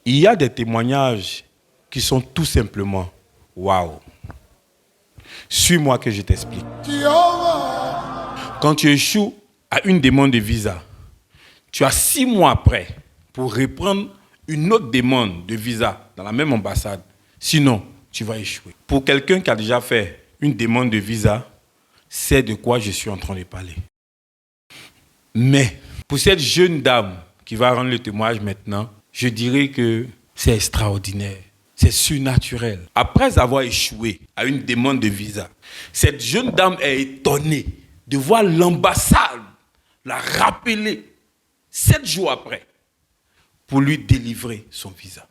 Il y a des témoignages qui sont tout simplement waouh. Suis-moi que je t'explique. Quand tu échoues à une demande de visa, tu as 6 mois après pour reprendre une autre demande de visa dans la même ambassade. Sinon, tu vas échouer. Pour quelqu'un qui a déjà fait une demande de visa, c'est de quoi je suis en train de parler. Mais pour cette jeune dame qui va rendre le témoignage maintenant, je dirais que c'est extraordinaire. C'est surnaturel. Après avoir échoué à une demande de visa, cette jeune dame est étonnée de voir l'ambassade la rappeler 7 jours après pour lui délivrer son visa.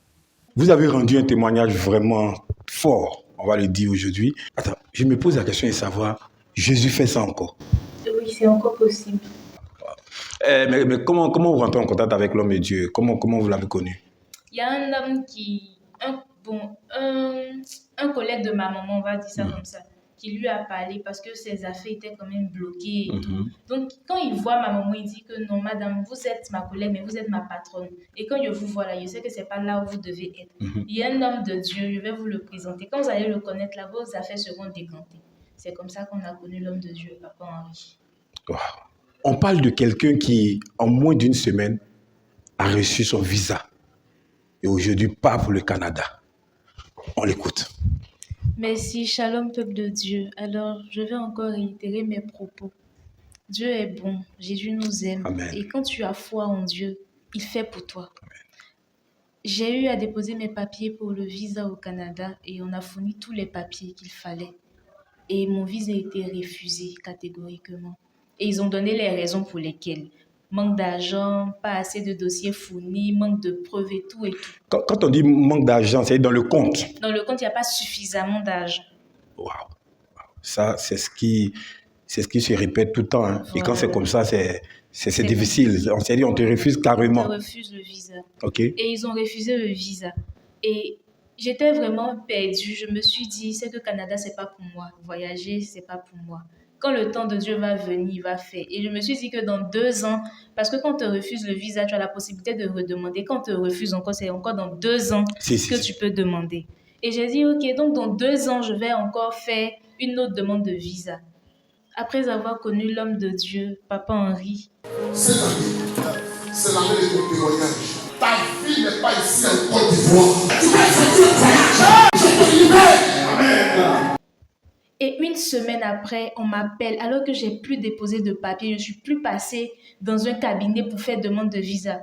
Vous avez rendu un témoignage vraiment fort, on va le dire aujourd'hui. Attends, je me pose la question de savoir, Jésus fait ça encore? Oui, c'est encore possible. Mais comment vous rentrez en contact avec l'homme de Dieu? Comment vous l'avez connu? Il y a un homme un collègue de ma maman, on va dire ça comme ça, qui lui a parlé parce que ses affaires étaient quand même bloquées et tout. Donc, quand il voit ma maman, il dit que non, madame, vous êtes ma collègue, mais vous êtes ma patronne. Et quand je vous vois là, je sais que ce n'est pas là où vous devez être. Il y a un homme de Dieu, je vais vous le présenter. Quand vous allez le connaître là, vos affaires seront décantées. C'est comme ça qu'on a connu l'homme de Dieu, Papa Henri. Wow. On parle de quelqu'un qui, en moins d'une semaine, a reçu son visa. Et aujourd'hui, part pour le Canada. On l'écoute. Merci, shalom peuple de Dieu. Alors, je vais encore réitérer mes propos. Dieu est bon, Jésus nous aime. Amen. Et quand tu as foi en Dieu, il fait pour toi. Amen. J'ai eu à déposer mes papiers pour le visa au Canada et on a fourni tous les papiers qu'il fallait. Et mon visa a été refusé catégoriquement. Et ils ont donné les raisons pour lesquelles. Manque d'argent, pas assez de dossiers fournis, manque de preuves et tout et tout. Quand on dit manque d'argent, c'est dans le compte. Dans le compte, il n'y a pas suffisamment d'argent. Waouh. Ça, c'est ce qui se répète tout le temps. Hein. Voilà. Et quand c'est comme ça, c'est difficile. On s'est dit, on te refuse carrément. On te refuse le visa. OK. Et ils ont refusé le visa. Et j'étais vraiment perdue. Je me suis dit, c'est que le Canada, ce n'est pas pour moi. Voyager, ce n'est pas pour moi. Quand le temps de Dieu va venir, il va faire. Et je me suis dit que dans 2 ans, parce que quand on te refuse le visa, tu as la possibilité de redemander. Quand on te refuse encore, c'est encore dans 2 ans que tu peux demander. Et j'ai dit, OK, donc dans 2 ans, je vais encore faire une autre demande de visa. Après avoir connu l'homme de Dieu, Papa Henri. Cette année, c'est l'année de ton témoignage. Ta vie n'est pas ici en Côte d'Ivoire. Tu vas sortir le voyage. Je te libère. Amen. Et 1 semaine après, on m'appelle alors que j'ai plus déposé de papier. Je ne suis plus passée dans un cabinet pour faire demande de visa.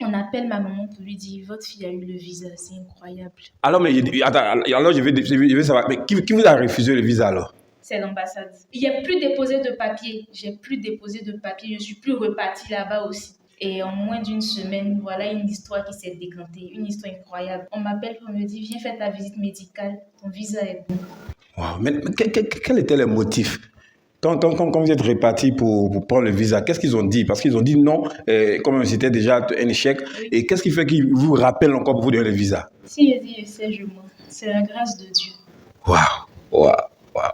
On appelle ma maman pour lui dire, votre fille a eu le visa, c'est incroyable. Alors, mais attends, alors je vais savoir, mais qui vous a refusé le visa alors? C'est l'ambassade. Il n'y a plus déposé de papier. J'ai plus déposé de papier. Je ne suis plus repartie là-bas aussi. Et en moins d'1 semaine, voilà une histoire qui s'est décantée. Une histoire incroyable. On m'appelle pour me dire, viens faire ta visite médicale. Ton visa est bon. Wow. Mais quel était le motif? Quand vous êtes reparti pour prendre le visa, qu'est-ce qu'ils ont dit? Parce qu'ils ont dit non, comme c'était déjà un échec. Oui. Et qu'est-ce qui fait qu'ils vous rappellent encore pour vous donner le visa? Si je dis, je sais, je mens. C'est la grâce de Dieu. Waouh, waouh, waouh.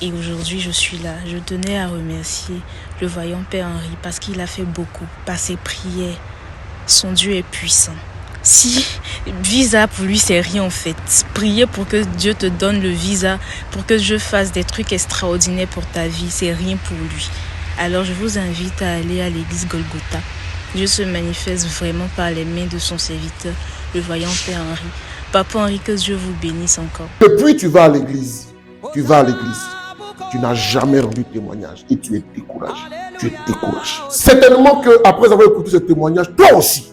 Et aujourd'hui, je suis là. Je tenais à remercier le voyant Père Henri parce qu'il a fait beaucoup par ses prières. Son Dieu est puissant. Si visa pour lui, c'est rien en fait. Prier pour que Dieu te donne le visa, pour que Dieu fasse des trucs extraordinaires pour ta vie, c'est rien pour lui. Alors je vous invite à aller à l'église Golgotha. Dieu se manifeste vraiment par les mains de son serviteur, le voyant Père Henri. Papa Henri, que Dieu vous bénisse encore. Depuis tu vas à l'église, tu n'as jamais rendu témoignage et tu es découragé. Certainement qu'après avoir écouté ce témoignage, toi aussi,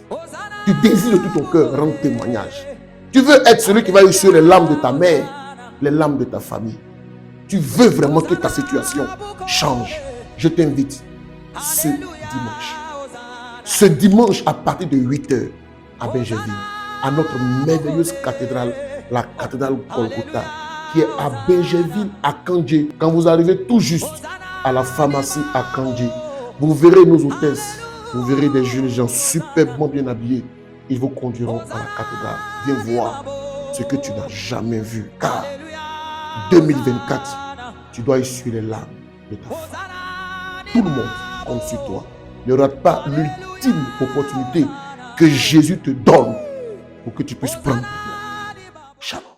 tu désires de tout ton cœur rendre témoignage. Tu veux être celui qui va essuyer les larmes de ta mère, les larmes de ta famille. Tu veux vraiment que ta situation change. Je t'invite ce dimanche à partir de 8h à Benjerville, à notre merveilleuse cathédrale, la cathédrale Golgotha, qui est à Bégerville, à Kandji. Quand vous arrivez tout juste à la pharmacie à Kandji, vous verrez nos hôtesses, vous verrez des jeunes gens superbement bien habillés. Ils vous conduiront à la cathédrale. Viens voir ce que tu n'as jamais vu. Car 2024, tu dois essuyer les larmes de ta femme. Tout le monde compte sur toi. Ne rate pas l'ultime opportunité que Jésus te donne pour que tu puisses prendre. Shalom.